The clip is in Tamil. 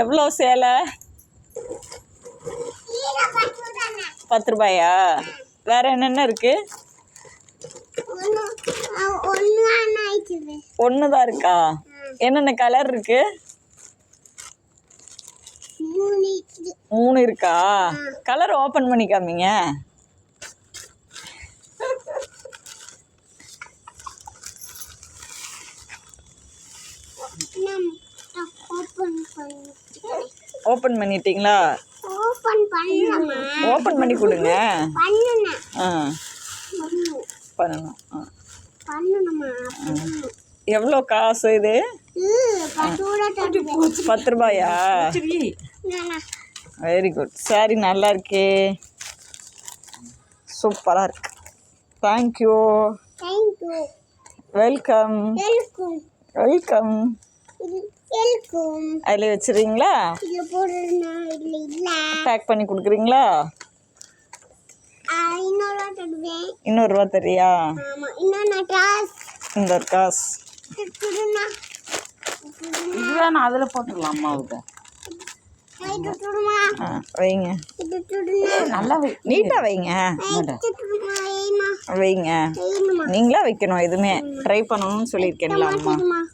எவ்வளோ சேலை? 10 ரூபாயா? வேற என்னென்ன இருக்கு? ஒன்று தான் இருக்கா? என்னென்ன கலர் இருக்கு? 3 இருக்கா? கலர் ஓப்பன் பண்ணி காமிங்க. ஓப்பன் பண்ணிட்டீங்களா? ஓப்பன் பண்ணி கொடுங்க. பண்ணணும். எவ்வளோ காசு இது? 10 ரூபாயா? Very good. சாரி நல்லா இருக்கே, சூப்பராக இருக்கு. தேங்க்யூ. வெல்கம். வெல்கம். அதில் வச்சுருங்களா? பேக் பண்ணி கொடுக்குறீங்களா? இன்னொரு ரூபா தெரியா? இந்த ஒரு காசு இதுதான் அதில் போட்டுடலாம் அம்மாவுக்கு. வைங்க, நல்லா நீட்டாக வைங்க. வைங்க, நீங்களா வைக்கணும். எதுவுமே ட்ரை பண்ணணும்னு சொல்லியிருக்கேன்ல அம்மா.